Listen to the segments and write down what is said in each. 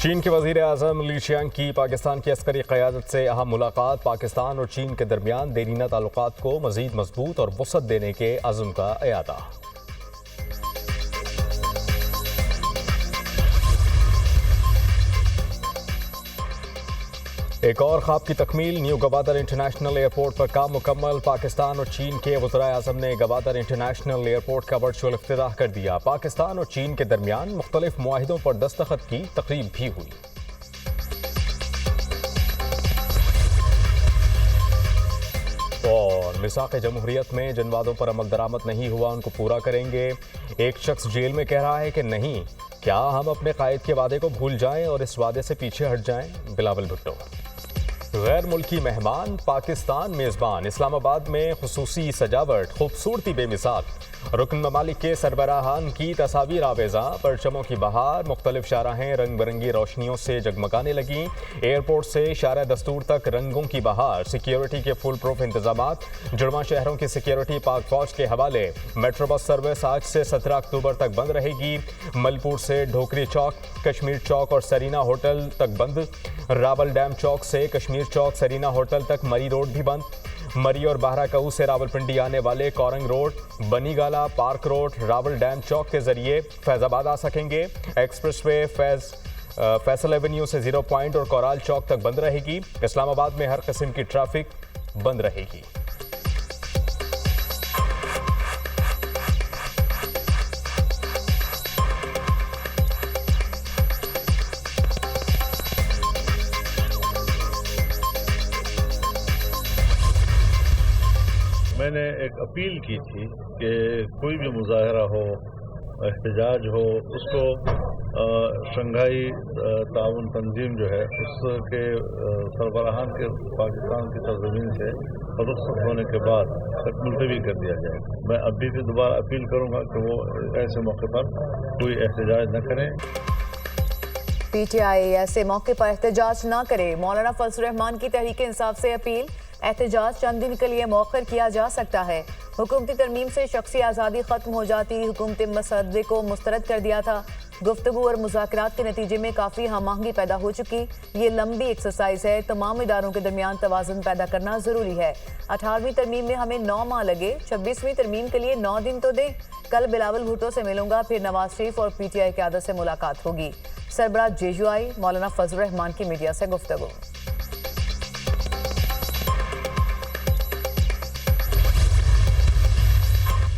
चीन के वज़ीर आज़म ली चियांग की पाकिस्तान की अस्करी क़यादत से अहम मुलाकात पाकिस्तान और चीन के दरमियान देरीना ताल्लुकात को मज़ीद मजबूत और वसअत देने के अज़्म का इयादा। एक और ख्वाब की तकमील, न्यू गवादर इंटरनेशनल एयरपोर्ट पर काम मुकम्मल। पाकिस्तान और चीन के वज़राए आज़म ने गवादर इंटरनेशनल एयरपोर्ट का वर्चुअल इफ्तिताह कर दिया। पाकिस्तान और चीन के दरमियान मुख्तलिफ मुआहिदों पर दस्तखत की तकरीब भी हुई। और मिसाक़ जमहूरियत में जिन वादों पर अमल दरामद नहीं हुआ उनको पूरा करेंगे। एक शख्स जेल में कह रहा है कि नहीं, क्या हम अपने कायद के वादे को भूल जाएं और इस वादे से पीछे हट जाएं? बिलावल भुट्टो। गैर मुल्की मेहमान, पाकिस्तान मेज़बान। इस्लामाबाद में खुसूसी सजावट, खूबसूरती बेमिसाल। रुकन ममालिक के सरबराहान की तस्वीर आवेज़ा, परचमों की बहार। मुख्तलिफ शाहराहें रंग बिरंगी रोशनियों से जगमगाने लगीं। एयरपोर्ट से शारा दस्तूर तक रंगों की बहार। सिक्योरिटी के फुल प्रूफ इंतजामात। जुड़वा शहरों की सिक्योरिटी पाक फौज के हवाले। मेट्रो बस सर्विस आज से 17 अक्टूबर तक बंद रहेगी। मलपुर से ढोकरी चौक, कश्मीर चौक और सरीना होटल तक बंद। रावल डैम चौक से कश्मीर चौक, सरीना होटल तक मरी रोड भी बंद। मरी और बाहराकऊ से रावलपिंडी आने वाले Korang road, Banigala, park road, Rawal dam चौक के जरिए फैजाबाद आ सकेंगे। एक्सप्रेस वे फैसल एवेन्यू से 0 पॉइंट और कोराल चौक तक बंद रहेगी। इस्लामाबाद में हर किस्म की ट्रैफिक बंद रहेगी। मैंने एक अपील की थी कि कोई भी मुजाहरा हो, एहतजाज हो, उसको शंघाई ताउन तंजीम जो है उसके सरबराहान के पाकिस्तान की सरजमीन से रुखसत होने के बाद तक मुलतवी कर दिया जाए। मैं अभी भी दोबारा अपील करूँगा कि वो ऐसे मौके पर कोई एहतजाज न करें। PTI ऐसे मौके पर एहतजाज न करे। मौलाना फजल रहमान की तहरीक इंसाफ से अपील, एहतजाज चंद दिन के लिए मौखर किया जा सकता है। हुकूमती तरमीम से शख्सी आज़ादी खत्म हो जाती, हुकूमती मसदे को मुस्तरद कर दिया था। गुफ्तगू और मुज़ाकरात के नतीजे में काफ़ी हम-आहंगी पैदा हो चुकी। ये लंबी एक्सरसाइज है, तमाम इदारों के दरमियान तवाज़ुन पैदा करना ज़रूरी है। 18वीं तरमीम में हमें 9 माह लगे, 26वीं तरमीम के लिए 9 दिन तो दें। कल बिलावल भुट्टो से मिलूंगा, फिर नवाज शरीफ और PTI क़यादत से मुलाकात होगी। सरबराह JUI मौलाना फजल रहमान की मीडिया से गुफ्तगू।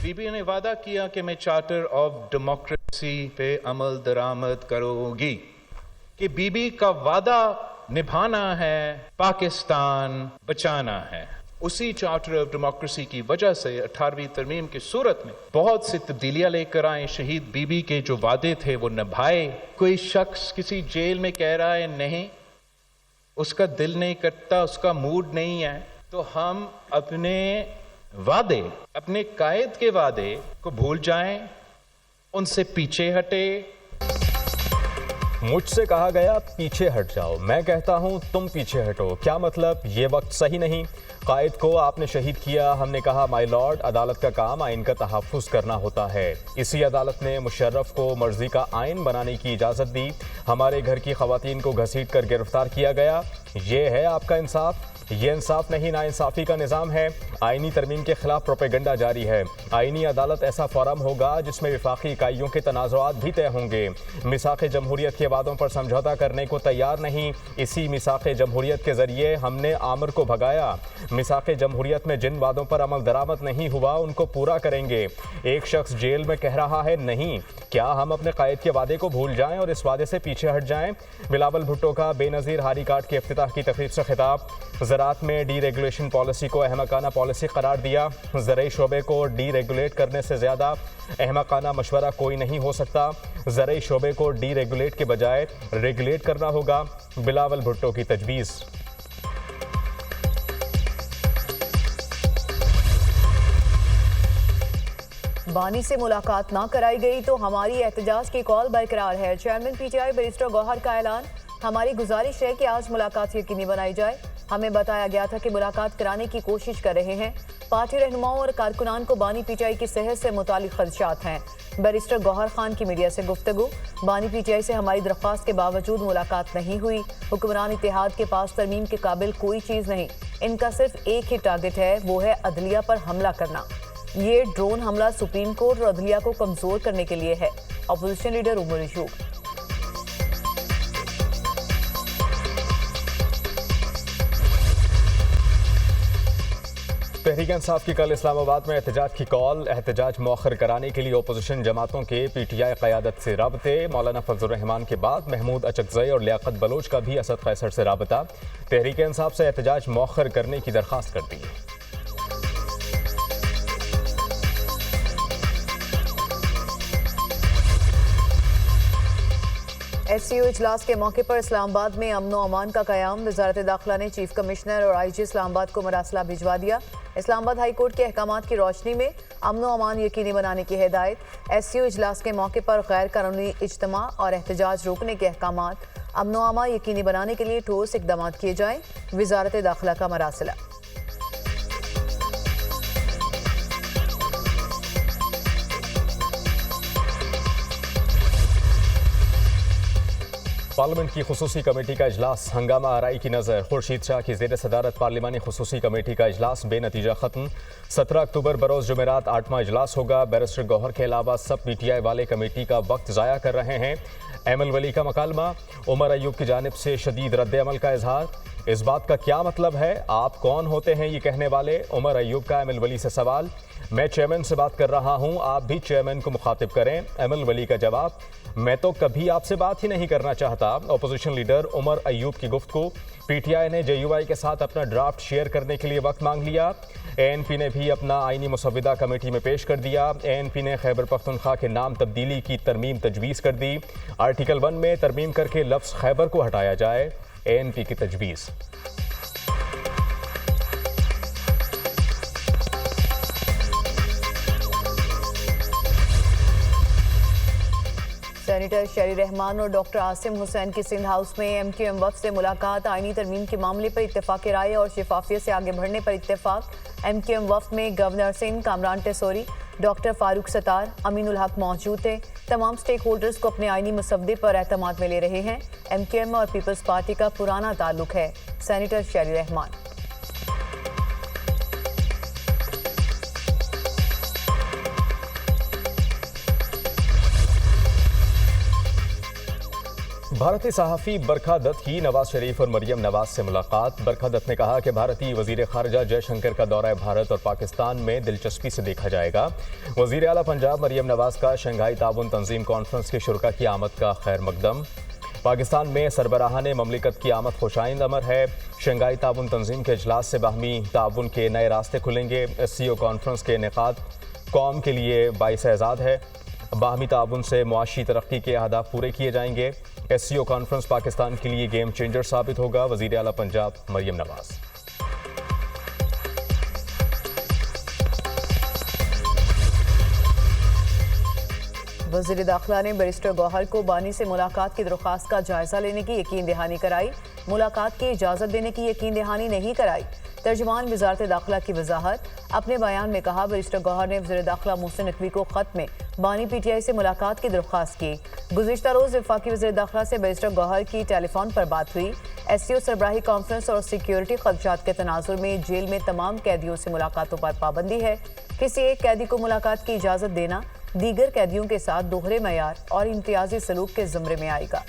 बीबी ने वादा किया कि मैं चार्टर ऑफ डेमोक्रेसी पे अमल दरामद करूंगी, कि बीबी का वादा निभाना है, पाकिस्तान बचाना है। उसी चार्टर ऑफ डेमोक्रेसी की वजह से 18वीं तरमीम की सूरत में बहुत सी तब्दीलियां लेकर आए। शहीद बीबी के जो वादे थे वो निभाए। कोई शख्स किसी जेल में कह रहा है नहीं, उसका दिल नहीं करता, उसका मूड नहीं है, तो हम अपने वादे, अपने कायद के वादे को भूल जाएं, उनसे पीछे हटे। मुझसे कहा गया पीछे हट जाओ, मैं कहता हूं तुम पीछे हटो। क्या मतलब? ये वक्त सही नहीं। कायद को आपने शहीद किया। हमने कहा माय लॉर्ड, अदालत का काम आइन का तहफ़्फ़ुज़ करना होता है। इसी अदालत ने मुशर्रफ को मर्जी का आइन बनाने की इजाज़त दी। हमारे घर की ख़वातीन को घसीट कर गिरफ्तार किया गया। ये है आपका इंसाफ? ये इंसाफ नहीं, नाइंसाफ़ी का निज़ाम है। आइनी तरमीम के खिलाफ प्रोपेगेंडा जारी है। आइनी अदालत ऐसा फोरम होगा जिसमें विफाकी इकाइयों के तनाज़ुआत भी तय होंगे। मिसाक़ जमहूरियत के वादों पर समझौता करने को तैयार नहीं। इसी मिसाक़ जमहूरियत के ज़रिए हमने आमिर को भगाया। मिसाक़ जमहूरियत में जिन वादों पर अमल दरामद नहीं हुआ उनको पूरा करेंगे। एक शख्स जेल में कह रहा है नहीं, क्या हम अपने कायद के वादे को भूल जाएं और इस वादे से पीछे हट जाएं? बिलावल भुट्टो का बेनज़ीर हारी कार्ड के इफ्तिताह की तकरीब से खिताब। ज़राअत में डी रेगुलेशन पॉलिसी को अहमकाना पॉलिसी करार दिया। ज़रई शोबे को डी रेगुलेट करने से ज़्यादा अहमकाना मशवरा कोई नहीं हो सकता। ज़रई शोबे को डी रेगुलेट के बजाय रेगुलेट करना होगा। बिलावल भुट्टो की तजवीज़। बानी से मुलाकात ना कराई गई तो हमारी एहतजाज की कॉल बरकरार है। चेयरमैन PTI बैरिस्टर गौहर का ऐलान। हमारी गुजारिश है कि आज मुलाकात यकीनी बनाई जाए। हमें बताया गया था कि मुलाकात कराने की कोशिश कर रहे हैं। पार्टी रहनुमाओं और कारकुनान को बानी पीटीआई की सेहत से मुतालिक खदशात हैं। बैरिस्टर गौहर खान की मीडिया से गुफ्तगू। बानी पीटीआई से हमारी दरख्वास्त के बावजूद मुलाकात नहीं हुई। हुक्मरान इत्तेहाद के पास तरमीम के काबिल कोई चीज़ नहीं, इनका सिर्फ एक ही टारगेट है, वो है अदलिया पर हमला करना। ये ड्रोन हमला सुप्रीम कोर्ट और अदलिया को कमजोर करने के लिए है। Opposition leader Omar Ayub. तहरीक इंसाफ की कल इस्लामाबाद में एहतजाज की कॉल। एहतजाज मौखर कराने के लिए अपोजिशन जमातों के पीटीआई क़यादत से राबते। मौलाना फजल रहमान के बाद महमूद अचकज़ई और लियाकत बलोच का भी असद कैसर से राबता। तहरीक इंसाफ से एहतजाज मौखर करने की दरख्वास्त कर दी। एससीओ इजलास के मौके पर इस्लामाबाद में अमन व अमान का क़याम। वजारत दाखिला ने चीफ कमिश्नर और आईजी इस्लामाबाद को मरासला भिजवा दिया। इस्लामाबाद हाई कोर्ट के अहकामात की रोशनी में अमन व अमान यकीनी बनाने की हिदायत। एससीओ इजलास के मौके पर गैर कानूनी इज्तिमा और एहतजाज रोकने के अहकामात अमन व अमान यकीनी बनाने के लिए ठोस इकदाम किए जाएं। वजारत दाखिला का मरासला। पार्लियामेंट की खुसूसी कमेटी का इजलास हंगामा आराई की नज़र। खुर्शीद शाह की ज़ेर सदारत पार्लिमानी खुसूसी कमेटी का इजलास बेनतीजा ख़त्म। 17 अक्टूबर बरोज़ जुमेरात 8वां इजलास होगा। बैरिस्टर गौहर के अलावा सब पीटीआई वाले कमेटी का वक्त ज़ाया कर रहे हैं। एमएल वली का मकालमा। उमर अयूब की जानिब से शदीद रद्द अमल का इजहार। इस बात का क्या मतलब है, आप कौन होते हैं ये कहने वाले? उमर अयूब का एमएल वली से सवाल। मैं चेयरमैन से बात कर रहा हूं, आप भी चेयरमैन को मुखातिब करें। एमएल वली का जवाब, मैं तो कभी आपसे बात ही नहीं करना चाहता। अपोजिशन लीडर उमर अयूब की गुफ्तगू। पीटीआई ने जेयूआई के साथ अपना ड्राफ्ट शेयर करने के लिए वक्त मांग लिया। एएनपी ने भी अपना आईनी मुसविदा कमेटी में पेश कर दिया। एएनपी ने खैबर पख्तूनख्वा के नाम तब्दीली की तरमीम तजवीज़ कर दी। आर्टिकल 1 में तरमीम करके लफ्ज़ खैबर को हटाया जाए। एएनपी की तजवीज़। सेनेटर शरी रहमान और डॉक्टर आसिम हुसैन की सिंध हाउस में एमक्यूएम वफ़द से मुलाकात। आईनी तरमीम के मामले पर इत्तेफाक राय और शिफाफियत से आगे बढ़ने पर इत्तेफाक। एमक्यूएम वफ़द में गवर्नर सिंह, कामरान टेसोरी, डॉक्टर फारूक सतार, अमीनुल हक मौजूद थे। तमाम स्टेक होल्डर्स को अपने आईनी मसवदे पर एतमाद में ले रहे हैं। एमक्यूएम और पीपल्स पार्टी का पुराना ताल्लुक है। सेनेटर शरी रहमान। भारतीय सहाफ़ी बरखा दत्त की नवाज शरीफ और मरियम नवाज से मुलाकात। बरखा दत्त ने कहा कि भारतीय वज़ीर ख़ारजा जयशंकर का दौरा भारत और पाकिस्तान में दिलचस्पी से देखा जाएगा। वज़ीर आला पंजाब मरियम नवाज का शंघाई ताउन तंजीम कॉन्फ्रेंस के शुरका की आमद का खैर मकदम। पाकिस्तान में सरबराहान ममलिकत की आमद खुशाइंद अमर है। शंघाई ताउन तंजीम के इजलास से बाहमी ताउन के नए रास्ते खुलेंगे। एससीओ कॉन्फ्रेंस के इनेकाद कौम के लिए बाइस एजाद है। बाहमी ताउन से मुआशी तरक्की के अहदाफ पूरे किए जाएंगे। एससीओ कॉन्फ्रेंस पाकिस्तान के लिए गेम चेंजर साबित होगा। वज़ीर आला पंजाब मरियम नवाज। वज़ीर दाखिला ने बैरिस्टर गौहर को बानी से मुलाकात की दरख्वास्त का जायजा लेने की यकीन दहानी कराई। मुलाकात की इजाज़त देने की यकीन दहानी नहीं कराई। तर्जुमान वजारत दाखिला की वजाहत। अपने बयान में कहा, बैरिस्टर गौहर ने वज़ीर दाखिला मोहसिन नकवी को ख़त में बानी पीटीआई से मुलाकात की दरख्वास्त की। गुज़िश्ता रोज़ वफाकी वज़ीर दाखिला से बैरिस्टर गौहर की टेलीफोन पर बात हुई। एससीओ सरबराही कॉन्फ्रेंस और सिक्योरिटी खदशात के तनाजुर में जेल में तमाम कैदियों से मुलाकातों पर पाबंदी है। किसी एक कैदी को मुलाकात की इजाज़त देना दीगर कैदियों के साथ दोहरे मयार और इम्तियाजी सलूक के ज़ुमरे में आएगा।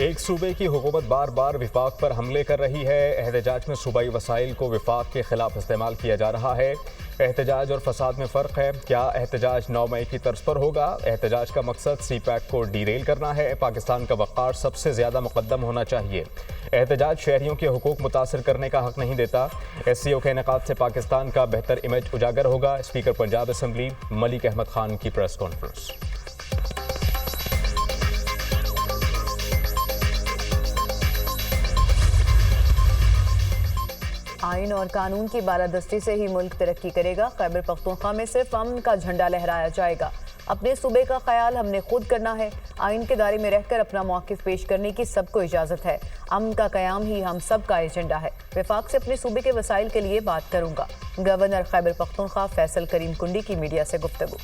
एक सूबे की हुकूमत बार बार विफाक पर हमले कर रही है। एहतजाज में सूबाई वसाइल को विफाक के खिलाफ इस्तेमाल किया जा रहा है। एहतजाज और फसाद में फ़र्क है। क्या एहतजाज 9 मई की तर्ज पर होगा? एहतजाज का मकसद सीपैक को डीरेल करना है। पाकिस्तान का वक़ार सबसे ज़्यादा मुक़द्दम होना चाहिए। एहतजाज शहरियों के हुकूक मुतासर करने का हक नहीं देता। एससीओ के इनेकाद से पाकिस्तान का बेहतर इमेज उजागर होगा। स्पीकर पंजाब असम्बली मलिक अहमद खान की प्रेस कॉन्फ्रेंस। आइन और कानून की बालादस्ती से ही मुल्क तरक्की करेगा। खैबर पख्तूनख्वा में सिर्फ अमन का झंडा लहराया जाएगा। अपने सूबे का ख्याल हमने खुद करना है। आइन के दायरे में रहकर अपना मौक़िफ़ पेश करने की सबको इजाज़त है। अमन का क़याम ही हम सब का एजेंडा है। वफाक से अपने सूबे के वसाइल के लिए बात करूँगा। गवर्नर खैबर पख्तूनख्वा फैसल करीम कुंडी की मीडिया से गुफ्तगू।